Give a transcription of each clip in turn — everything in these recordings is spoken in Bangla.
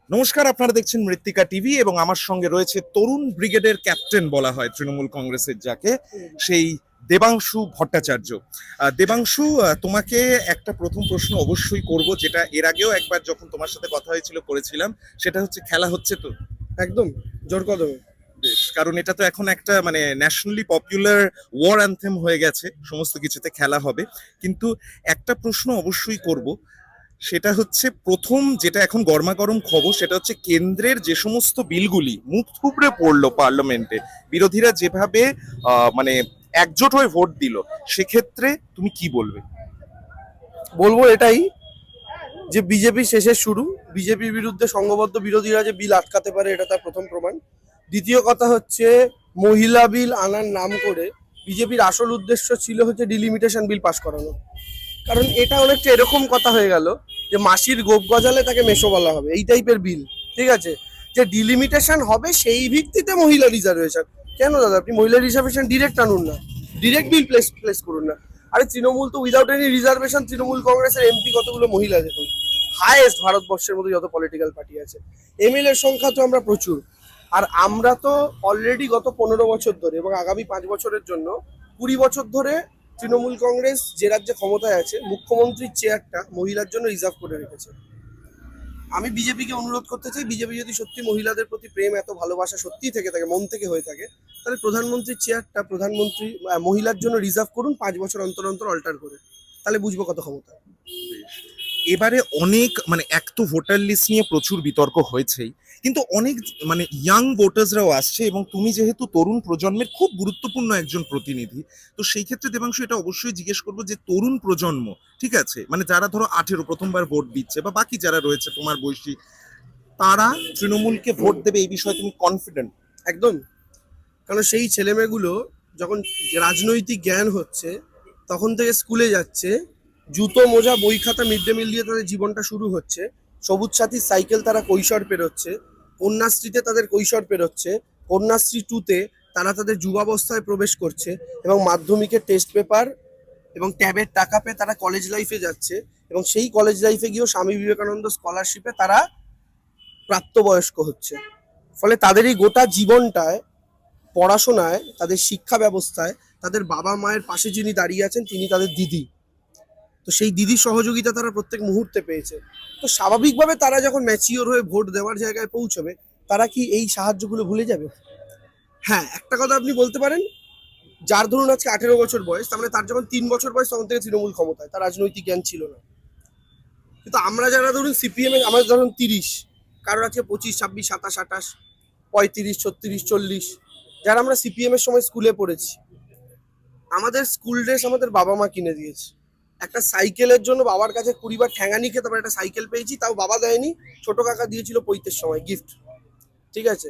নমস্কার, আপনারা দেখছেন মৃত্তিকা টিভি এবং আমার সঙ্গে রয়েছে তরুণ ব্রিগেডের ক্যাপ্টেন বলা হয় তৃণমূল কংগ্রেসের যাকে, সেই দেবাংশু ভট্টাচার্য। দেবাংশু, তোমাকে একটা প্রথম প্রশ্ন অবশ্যই করব, যেটা এর আগেও একবার যখন তোমার সাথে কথা হয়েছিল করেছিলাম। সেটা হচ্ছে, খেলা হচ্ছে তো? একদম জোর কদমে। বেশ, কারণ এটা তো এখন একটা মানে ন্যাশনালি পপুলার ওয়ার অ্যান্থেম হয়ে গেছে, সমস্ত কিছুতে খেলা হবে। কিন্তু একটা প্রশ্ন অবশ্যই করব, সেটা হচ্ছে প্রথম যেটা এখন গরমাগরম খবর, সেটা হচ্ছে কেন্দ্রের যে সমস্ত বিলগুলি মুখ থুবড়ে পড়লো পার্লামেন্টে, বিরোধীরা যেভাবে মানে একজোট হয়ে ভোট দিল, সেক্ষেত্রে তুমি কি বলবে? বলবো এটাই যে বিজেপি শেষের শুরু। বিজেপির বিরুদ্ধে সংঘবদ্ধ বিরোধীরা যে বিল আটকাতে পারে এটা তার প্রথম প্রমাণ। দ্বিতীয় কথা হচ্ছে, মহিলা বিল আনার নাম করে বিজেপির আসল উদ্দেশ্য ছিল হচ্ছে ডিলিমিটেশন বিল পাশ করানো। কারণ এটা অনেকটা এরকম কথা হয়ে গেল যে মাসির গোপ গজালে তাকে মেশো বলা হবে, এই টাইপের বিল। ঠিক আছে, যে ডিলিমিটেশন হবে সেই ভিত্তিতে মহিলা রিজার্ভেশন। কেন দাদা, আপনি মহিলা রিজার্ভেশন ডিরেক্ট আনুন না, ডিরেক্ট বিল প্লেস প্লেস করুন না। আরে তৃণমূল তো উইদাউট এনি রিজার্ভেশন, তৃণমূল কংগ্রেসের এমপি কতগুলো মহিলা দেখুন, হাইয়েস্ট ভারতবর্ষের মধ্যে যত পলিটিক্যাল পার্টি আছে। এমএলএ এর সংখ্যা তো আমরা প্রচুর। আর আমরা তো অলরেডি গত 15 বছর ধরে এবং আগামী 5 বছরের জন্য 20 বছর ধরে তৃণমূল কংগ্রেস যে রাজ্যে ক্ষমতায় আছে মুখ্যমন্ত্রীর চেয়ারটা মহিলার জন্য রিজার্ভ করে রেখেছে। আমি বিজেপিকে অনুরোধ করতে চাই, বিজেপি যদি সত্যি মহিলাদের প্রতি প্রেম এত ভালোবাসা সত্যিই থেকে থাকে, মন থেকে হয়ে থাকে, তাহলে প্রধানমন্ত্রীর চেয়ারটা প্রধানমন্ত্রী মহিলার জন্য রিজার্ভ করুন 5 বছর অন্তর অন্তর অল্টার করে। তাহলে বুঝবো কত ক্ষমতা। এবারে অনেক মানে এক তো ভোটার লিস্ট নিয়ে প্রচুর বিতর্ক হয়েছেই, কিন্তু অনেক মানে ইয়াং ভোটার্সরাও আসছে, এবং তুমি যেহেতু তরুণ প্রজন্মের খুব গুরুত্বপূর্ণ একজন প্রতিনিধি, তো সেই ক্ষেত্রে দেবাংশু এটা অবশ্যই জিজ্ঞেস করবো যে তরুণ প্রজন্ম, ঠিক আছে, মানে যারা ধরো 18 প্রথমবার ভোট দিচ্ছে, বা বাকি যারা রয়েছে তোমার বয়সী, তারা তৃণমূলকে ভোট দেবে এই বিষয়ে তুমি কনফিডেন্ট? একদম। কারণ সেই ছেলেমেয়েগুলো যখন রাজনৈতিক জ্ঞান হচ্ছে তখন থেকে স্কুলে যাচ্ছে, জুতো মোজা বই খাতা মিড ডে মিল দিয়ে তাদের জীবনটা শুরু হচ্ছে। সবুজ সাথীর সাইকেল তারা কৈশোর পেরোচ্ছে, কন্যাশ্রীতে তাদের কৈশোর পেরোচ্ছে, কন্যাশ্রী টুতে তারা তাদের যুবাবস্থায় প্রবেশ করছে, এবং মাধ্যমিকের টেস্ট পেপার এবং ট্যাবের টাকা পেয়ে তারা কলেজ লাইফে যাচ্ছে, এবং সেই কলেজ লাইফে গিয়েও স্বামী বিবেকানন্দ স্কলারশিপে তারা প্রাপ্তবয়স্ক হচ্ছে। ফলে তাদের এই গোটা জীবনটায়, পড়াশোনায়, তাদের শিক্ষা ব্যবস্থায়, তাদের বাবা মায়ের পাশে যিনি দাঁড়িয়ে আছেন তিনি তাদের দিদি। তো সেই দিদির সহযোগিতা তারা প্রত্যেক মুহূর্তে পেয়েছে। তো স্বাভাবিকভাবে তারা যখন ম্যাচিওর হয়ে ভোট দেওয়ার জায়গায় পৌঁছবে, তারা কি এই সাহায্যগুলো ভুলে যাবে? হ্যাঁ, একটা কথা আপনি বলতে পারেন, যার ধরুন আজকে 18 বছর বয়স, তার মানে তার যখন 3 বছর বয়স তখন থেকে তৃণমূল ক্ষমতায়, তার রাজনৈতিক জ্ঞান ছিল না। কিন্তু আমরা যারা ধরুন সিপিএম এর, আমাদের ধরুন 30, কারোর আজকে 25, 26, 27, 28, 35, 36, 40, যারা আমরা সিপিএম এর সময় স্কুলে পড়েছি, আমাদের স্কুল ড্রেস আমাদের বাবা মা কিনে দিয়েছে। একটা সাইকেলের জন্য বাবার কাছে 20 বার ঠ্যাঙানি খেয়ে তারপর একটা সাইকেল পেয়েছি, তাও বাবা দেয়নি, ছোট কাকা দিয়েছিল পৈতের সময় গিফট। ঠিক আছে,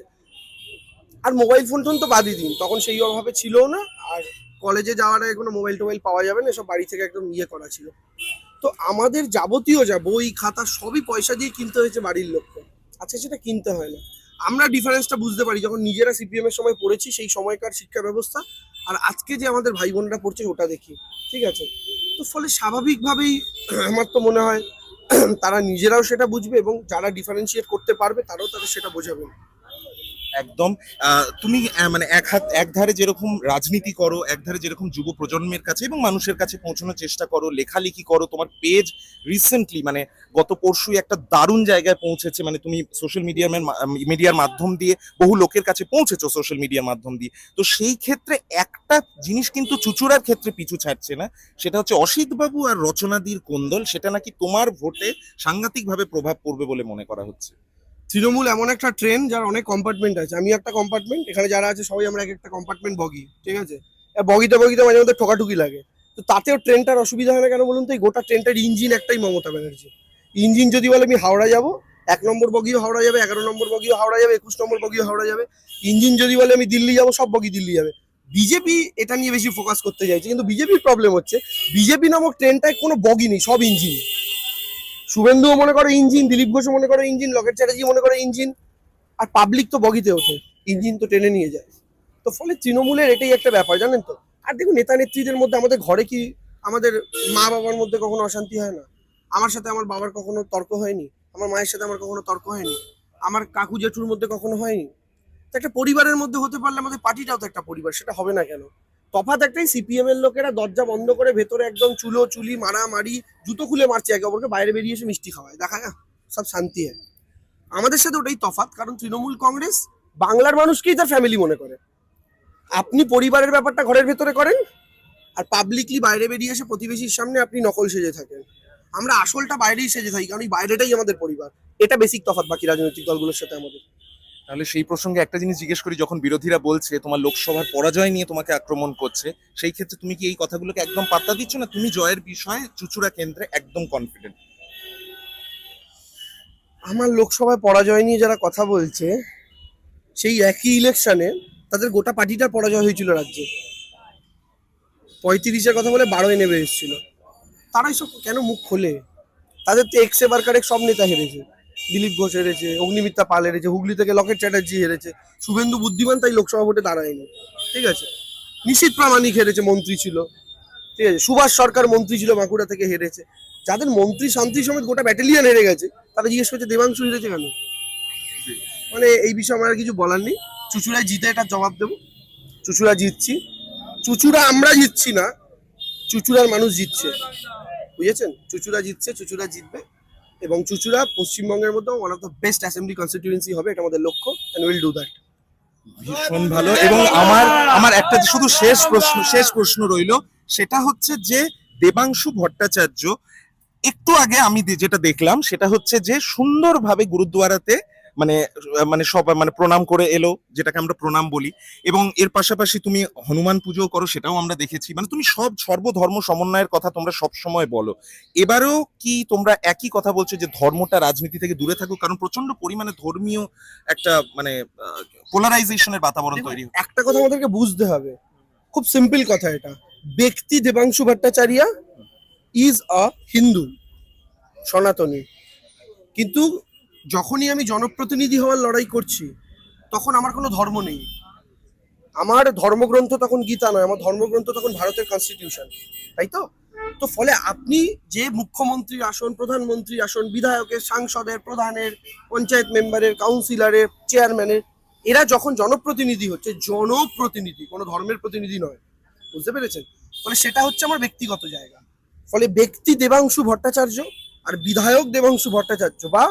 আর মোবাইল ফোন টোন তো বাদই দিন, তখন সেই অভাবে ছিল না। আর কলেজে যাওয়ার আগে কোনো মোবাইল টোবাইল পাওয়া যাবে না, সব বাড়ি থেকে একদম ইয়ে করা ছিল। তো আমাদের যাবতীয় যা বই খাতা সবই পয়সা দিয়ে কিনতে হয়েছে বাড়ির লোককে। আচ্ছা, সেটা কিনতে হয় না। আমরা ডিফারেন্সটা বুঝতে পারি যখন নিজেরা সিপিএম এর সময় পড়েছি, সেই সময়কার শিক্ষা ব্যবস্থা আর আজকে যে আমাদের ভাই বোনরা পড়ছে ওটা দেখি। ঠিক আছে, তো ফলে স্বাভাবিকভাবেই আমার তো মনে হয় তারা নিজেরাও সেটা বুঝবে, এবং যারা ডিফারেন্সিয়েট করতে পারবে তারাও তাদের সেটা বোঝাবে। একদম। তুমি মানে এক ধারে যেরকম রাজনীতি করো, এক ধারে যেরকম যুব প্রজন্মের কাছে এবং মানুষের কাছে পৌঁছানোর চেষ্টা করো, লেখালেখি করো, তোমার পেজ রিসেন্টলি মানে গত পরশুই একটা দারুণ জায়গায় পৌঁছেছে, মানে তুমি সোশ্যাল মিডিয়ার মাধ্যম দিয়ে বহু লোকের কাছে পৌঁছেছো সোশ্যাল মিডিয়ার মাধ্যম দিয়ে। তো সেই ক্ষেত্রে একটা জিনিস কিন্তু চুচুড়ার ক্ষেত্রে পিছু ছাড়ছে না, সেটা হচ্ছে অসিত বাবু আর রচনাদির কোন্দল, সেটা নাকি তোমার ভোটে সাংঘাতিকভাবে প্রভাব পড়বে বলে মনে করা হচ্ছে। তৃণমূল এমন একটা ট্রেন যার অনেক কম্পার্টমেন্ট আছে, আমি একটা কম্পার্টমেন্ট, এখানে যারা আছে সবাই আমরা এক একটা কম্পার্টমেন্ট বগি। ঠিক আছে, বগিতে বগিতে মাঝে মধ্যে ঠোকাঠুকি লাগে। তো তাতেও ট্রেনটার অসুবিধা হয় না কেন বলুন তো? এই গোটা ট্রেনটার ইঞ্জিন একটাই, মমতা ব্যানার্জি। ইঞ্জিন যদি বলে আমি হাওড়া যাব, 1 নম্বর বগিও হাওড়া যাবে, 11 নম্বর বগিও হাওড়া যাবে, 21 নম্বর বগিও হাওড়া যাবে। ইঞ্জিন যদি বলে আমি দিল্লি যাব, সব বগি দিল্লি যাবে। বিজেপি এটা নিয়ে বেশি ফোকাস করতে চাইছে, কিন্তু বিজেপির প্রবলেম হচ্ছে বিজেপি নামক ট্রেনটায় কোনো বগি নেই, সব ইঞ্জিন। শুভেন্দুও মনে করে ইঞ্জিন, দিলীপ ঘোষও মনে করে ইঞ্জিন, লকেট চ্যাটার্জি মনে করে ইঞ্জিন, আর পাবলিক তো বগিতে ওঠে, ইঞ্জিন তো টেনে নিয়ে যায়। তো ফলে তৃণমূলের এটাই একটা ব্যাপার, জানেন তো। আর দেখুন, নেতা নেত্রীদের মধ্যে আমাদের ঘরে কি, আমাদের মা বাবার মধ্যে কখনো অশান্তি হয় না? আমার সাথে আমার বাবার কখনো তর্ক হয়নি, আমার মায়ের সাথে আমার কখনো তর্ক হয়নি। আমার কাকু জেঠুর মধ্যে কখনো হয়নি? তো একটা পরিবারের মধ্যে হতে পারলে আমাদের পার্টিটাও তো একটা পরিবার, সেটা হবে না কেন? তফাৎ একটাই, সিপিএম এর লোকেরা দরজা বন্ধ করে ভেতরে একদম চুলি মারামারি, জুতো খুলে মারছে একে অপরকে, বাইরে বেরিয়ে এসে মিষ্টি খাওয়ায়, দেখা গা সব শান্তি হয়। আমাদের সাথে ওটাই তফাৎ, কারণ তৃণমূল কংগ্রেস বাংলার মানুষকেই তার ফ্যামিলি মনে করে। আপনি পরিবারের ব্যাপারটা ঘরের ভেতরে করেন, আর পাবলিকলি বাইরে বেরিয়ে এসে প্রতিবেশীর সামনে আপনি নকল সেজে থাকেন। আমরা আসলটা বাইরেই সেজে থাকি, কারণ এই বাইরেটাই আমাদের পরিবার। এটা বেসিক তফাৎ বাকি রাজনৈতিক দলগুলোর সাথে আমাদের। তাহলে সেই প্রসঙ্গে একটা জিনিস জিজ্ঞেস করি, যখন বিরোধীরা বলছে তোমার লোকসভার পরাজয় নিয়ে তোমাকে আক্রমণ করছে, সেই ক্ষেত্রে তুমি কি এই কথাগুলোকে একদম পাত্তা দিচ্ছ না? তুমি জয়ের বিষয়ে চুঁচুড়া কেন্দ্রে একদম কনফিডেন্ট? আমার লোকসভায় পরাজয় নিয়ে যারা কথা বলছে, সেই একই ইলেকশনে তাদের গোটা পার্টিটার পরাজয় হয়েছিল রাজ্যে। 35-এর কথা বলে 12-এ নেমে এসেছিল। তারা এইসব কেন মুখ খোলে? তাদের তো এক্স এবার কারেক্ট সব নেতা হেরেছে। দিলীপ ঘোষ হেরেছে, অগ্নিমিত্রা পাল হেরেছে, হুগলি থেকে লকেট চ্যাটার্জি হেরেছে, শুভেন্দু বুদ্ধিমান তাই লোকসভা ভোটে দাঁড়ায়নি। ঠিক আছে, নিশীথ প্রামাণিক হেরেছে, মন্ত্রী ছিল। ঠিক আছে, সুভাষ সরকার মন্ত্রী ছিল, বাঁকুড়া থেকে হেরেছে। যাদের মন্ত্রী শান্তি সমেত গোটা ব্যাটালিয়ন হেরে গেছে, তারা জিজ্ঞেস করছে দেবাংশু হেরেছে কেন? মানে এই বিষয়ে আমার আর কিছু বলার নেই। চুচুড়ায় জিতে এটার জবাব দেবো। চুচুড়া জিতছি, চুচুড়া আমরা জিতছি না, চুচুড়ার মানুষ জিতছে, বুঝেছেন? চুচুড়া জিতছে, চুচুড়া জিতবে, এবং চুচুড়া পশ্চিমবঙ্গের মধ্যে one of the best assembly constituency হবে, এটা আমাদের লক্ষ্য, এন্ড উইল ডু দ্যাট। ভীষণ ভালো। এবং আমার আমার একটা শুধু শেষ প্রশ্ন রইলো, সেটা হচ্ছে যে দেবাংশু ভট্টাচার্য একটু আগে আমি যেটা দেখলাম সেটা হচ্ছে যে সুন্দরভাবে গুরুদ্বারাতে মানে মানে সব মানে প্রণাম করে এলো, যেটাকে আমরা প্রণাম বলি, এবং এর পাশাপাশি তুমি হনুমান পুজো করো, সেটাও আমরা দেখেছি। মানে তুমি সব সর্বধর্ম সমন্বয়ের কথা তোমরা সব সময় বলো। এবারেও কি তোমরা একই কথা বলছো যে ধর্মটা রাজনীতি থেকে দূরে থাকুক? কারণ প্রচন্ড পরিমাণে ধর্মীয় একটা মানে পোলারাইজেশনের বাতাবরণ তৈরি হচ্ছে। একটা কথা আমাদেরকে বুঝতে হবে, খুব সিম্পল কথা এটা। ব্যক্তি দেবাংশু ভট্টাচার্য ইজ আ হিন্দু, সনাতনী, কিন্তু যখনই আমি জনপ্রতিনিধি হওয়ার লড়াই করছি, তখন আমার কোনো ধর্ম নেই। আমার ধর্মগ্রন্থ তখন গীতা নয়, আমার ধর্মগ্রন্থ তখন ভারতের কনস্টিটিউশন, তাই তো? তো ফলে আপনি যে মুখ্যমন্ত্রীর আসন, প্রধানমন্ত্রীর আসন, বিধায়কের, সাংসদের, প্রধানের, পঞ্চায়েত মেম্বারের, কাউন্সিলরের, চেয়ারম্যানের, এরা যখন জনপ্রতিনিধি হচ্ছে, জনপ্রতিনিধি, কোনো ধর্মের প্রতিনিধি নয়, বুঝতে পেরেছেন? ফলে সেটা হচ্ছে আমার ব্যক্তিগত জায়গা। ফলে ব্যক্তি দেবাংশু ভট্টাচার্য আর বিধায়ক দেবাংশু ভট্টাচার্য, বা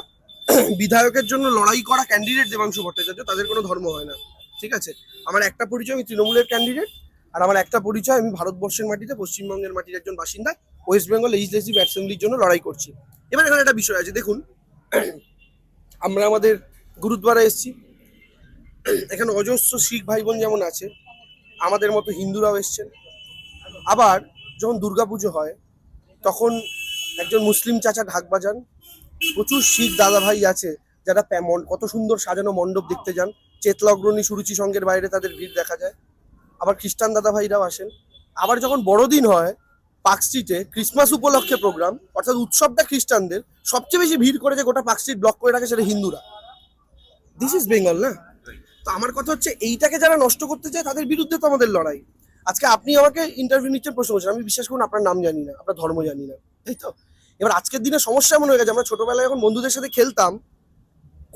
বিধায়কের জন্য লড়াই করা ক্যান্ডিডেট দেবাংশু ভট্টাচার্য, তাদের কোনো ধর্ম হয় না। ঠিক আছে, আমার একটা পরিচয়, আমি তৃণমূলের ক্যান্ডিডেট, আর আমার একটা পরিচয়, আমি ভারতবর্ষের মাটিতে, পশ্চিমবঙ্গের মাটির একজন বাসিন্দা, ওয়েস্ট বেঙ্গল লেজিসলেটিভ অ্যাসেম্বলির জন্য লড়াই করছি। এবার এখানে একটা বিষয় আছে, দেখুন, আমরা আমাদের গুরুদ্বারা এসেছি, এখানে অজস্র শিখ ভাই বোন যেমন আছে, আমাদের মতো হিন্দুরাও এসছেন। আবার যখন দুর্গাপুজো হয়, তখন একজন মুসলিম চাচা ঢাক বাজান, প্রচুর শিখ দাদা ভাই আছে যারা কত সুন্দর সাজানো মণ্ডপ দেখতে যান, চেতলগ্রণী সুরুচি সঙ্গের বাইরে তাদের ভিড় দেখা যায়। আবার খ্রিস্টান দাদা ভাইরাও আসেন। আবার যখন বড়দিন হয়, পার্ক স্ট্রিটে ক্রিসমাস উপলক্ষে প্রোগ্রাম, অর্থাৎ উৎসবটা খ্রিস্টানদের, সবচেয়ে বেশি ভিড় করে যে গোটা পার্ক স্ট্রিট ব্লক করে রাখে, সেটা হিন্দুরা। দিস ইজ বেঙ্গল, না? তো আমার কথা হচ্ছে, এইটাকে যারা নষ্ট করতে চায় তাদের বিরুদ্ধে তো আমাদের লড়াই। আজকে আপনি আমাকে ইন্টারভিউ নিচ্ছেন, প্রশ্ন করছেন, আমি বিশ্বাস করুন আপনার নাম জানি না, আপনার ধর্ম জানি না, তাই তো? এবার আজকের দিনে সমস্যা এমন হয়ে গেছে, আমরা ছোটবেলায় যখন বন্ধুদের সাথে খেলতাম,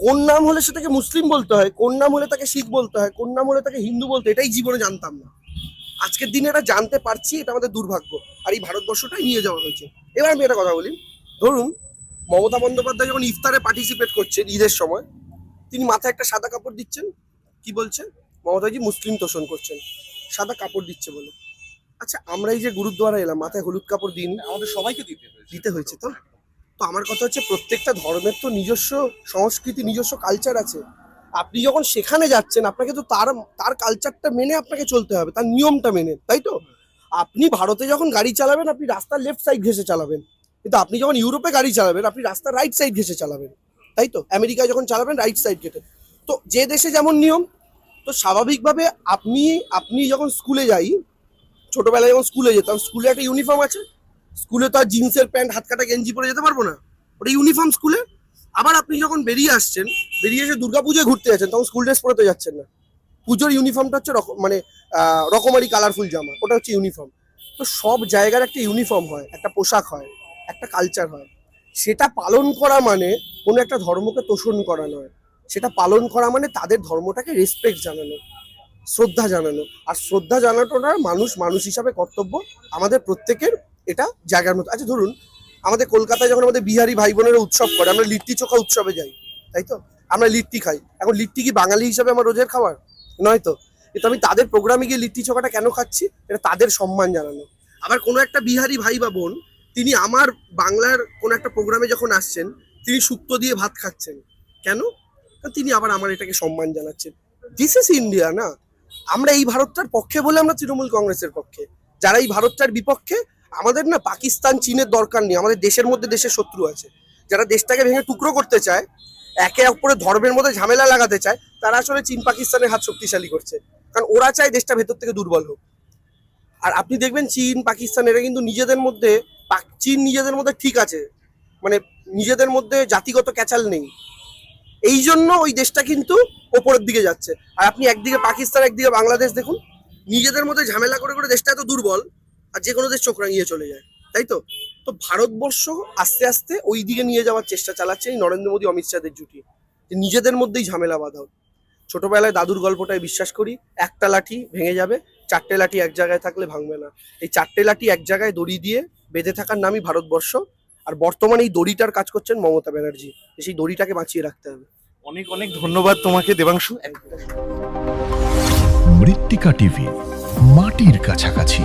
কোন নাম হলে সেটাকে মুসলিম বলতে হয়, কোন নাম হলে তাকে শিখ বলতে হয়, কোন নাম হলে তাকে হিন্দু বলতে হয়, এটাই জীবনে জানতাম না। আজকের দিনে এটা জানতে পারছি, এটা আমাদের দুর্ভাগ্য, আর এই ভারতবর্ষটাই নিয়ে যাওয়া হয়েছে। এবার আমি একটা কথা বলি, ধরুন মমতা বন্দ্যোপাধ্যায় যখন ইফতারে পার্টিসিপেট করছেন ঈদের সময়, তিনি মাথায় একটা সাদা কাপড় দিচ্ছেন, কি বলছেন? মমতাজি মুসলিম তোষণ করছেন, সাদা কাপড় দিচ্ছে বলে। আচ্ছা, আমরা এই যে গুরুদ্বারা এলাম, মাথায় হলুদ কাপড় দিন, আমাদের সবাইকে দিতে হয়েছে তো? তো আমার কথা হচ্ছে, প্রত্যেকটা ধর্মের তো নিজস্ব সংস্কৃতি, নিজস্ব কালচার আছে। আপনি যখন সেখানে যাচ্ছেন, আপনাকে তো তার তার কালচারটা মেনে আপনাকে চলতে হবে, তার নিয়মটা মেনে, তাই তো? আপনি ভারতে যখন গাড়ি চালাবেন, আপনি রাস্তার লেফট সাইড ঘেঁষে চালাবেন, কিন্তু আপনি যখন ইউরোপে গাড়ি চালাবেন, আপনি রাস্তার রাইট সাইড ঘেঁষে চালাবেন, তাই তো? আমেরিকায় যখন চালাবেন, রাইট সাইড ঘেঁটে। তো যে দেশে যেমন নিয়ম, তো স্বাভাবিকভাবে আপনি আপনি যখন স্কুলে যাই, ছোটবেলায় যখন স্কুলে যেতাম, স্কুলে একটা ইউনিফর্ম আছে, স্কুলে তো আর জিন্সের প্যান্ট হাত কাটা গেঞ্জি পরে যেতে পারবো না, ওটা ইউনিফর্ম স্কুলে। আবার আপনি যখন বেরিয়ে আসছেন, বেরিয়ে এসে দুর্গাপুজোয় ঘুরতে যাচ্ছেন, তখন স্কুল ড্রেস পরে তো যাচ্ছেন না। পুজোর ইউনিফর্মটা হচ্ছে মানে রকমারি কালারফুল জামা, ওটা হচ্ছে ইউনিফর্ম। তো সব জায়গার একটা ইউনিফর্ম হয়, একটা পোশাক হয়, একটা কালচার হয়। সেটা পালন করা মানে কোনো একটা ধর্মকে তোষণ করা নয়। সেটা পালন করা মানে তাদের ধর্মটাকে রেসপেক্ট জানানো, শ্রদ্ধা জানানো। আর শ্রদ্ধা জানানোটা মানুষ হিসাবে কর্তব্য আমাদের প্রত্যেকের, এটা জায়গার মতো। আচ্ছা ধরুন আমাদের কলকাতায় যখন আমাদের বিহারি ভাই বোনেরা উৎসব করে, আমরা লিট্টি চোখা উৎসবে যাই, তাই তো? আমরা লিট্টি খাই। এখন লিট্টি কি বাঙালি হিসাবে আমার রোজের খাবার? নয় তো। কিন্তু আমি তাদের প্রোগ্রামে গিয়ে লিট্টি চোখাটা কেন খাচ্ছি? এটা তাদের সম্মান জানানো। আবার কোনো একটা বিহারি ভাই বা বোন তিনি আমার বাংলার কোনো একটা প্রোগ্রামে যখন আসছেন, তিনি শুক্তো দিয়ে ভাত খাচ্ছেন, কেন? কারণ তিনি আবার আমার এটাকে সম্মান জানাচ্ছেন। দিস ইজ ইন্ডিয়া না? আমরা এই ভারতটার পক্ষে বলে আমরা তৃণমূল কংগ্রেসের পক্ষে। যারা এই ভারতটার বিপক্ষে, আমাদের না পাকিস্তান চীনের দরকার নেই, আমাদের দেশের মধ্যে দেশের শত্রু আছে। যারা দেশটাকে ভেঙে টুকরো করতে চায়, একে অপরের ধর্মের মধ্যে ঝামেলা লাগাতে চায়, তারা আসলে চীন পাকিস্তানের হাত শক্তিশালী করছে। কারণ ওরা চায় দেশটা ভেতর থেকে দুর্বল হোক। আর আপনি দেখবেন চীন পাকিস্তান এরা কিন্তু নিজেদের মধ্যে, চীন নিজেদের মধ্যে ঠিক আছে, মানে নিজেদের মধ্যে জাতিগত ক্যাচাল নেই, এই জন্য ওই দেশটা কিন্তু ওপরের দিকে যাচ্ছে। আর আপনি একদিকে পাকিস্তান একদিকে বাংলাদেশ দেখুন, নিজেদের মধ্যে ঝামেলা করে করে দেশটা এত দুর্বল, আর যে কোনো দেশ চোখ রাঙিয়ে চলে যায়, তাই তো? তো ভারতবর্ষ আস্তে আস্তে ওই দিকে নিয়ে যাওয়ার চেষ্টা চালাচ্ছে এই নরেন্দ্র মোদী অমিত শাহের জুটি, যে নিজেদের মধ্যেই ঝামেলা বাঁধাও। ছোটবেলায় দাদুর গল্পটায় বিশ্বাস করি, একটা লাঠি ভেঙে যাবে, চারটে লাঠি এক জায়গায় থাকলে ভাঙবে না। এই চারটে লাঠি এক জায়গায় দড়ি দিয়ে বেঁধে থাকার নামই ভারতবর্ষ। আর বর্তমানে এই দড়িটার কাজ করছেন মমতা ব্যানার্জি, সেই দড়িটাকে বাঁচিয়ে রাখতে হবে। অনেক অনেক ধন্যবাদ তোমাকে দেবাংশু। মৃত্তিকা টিভি, মাটির কাছাকাছি।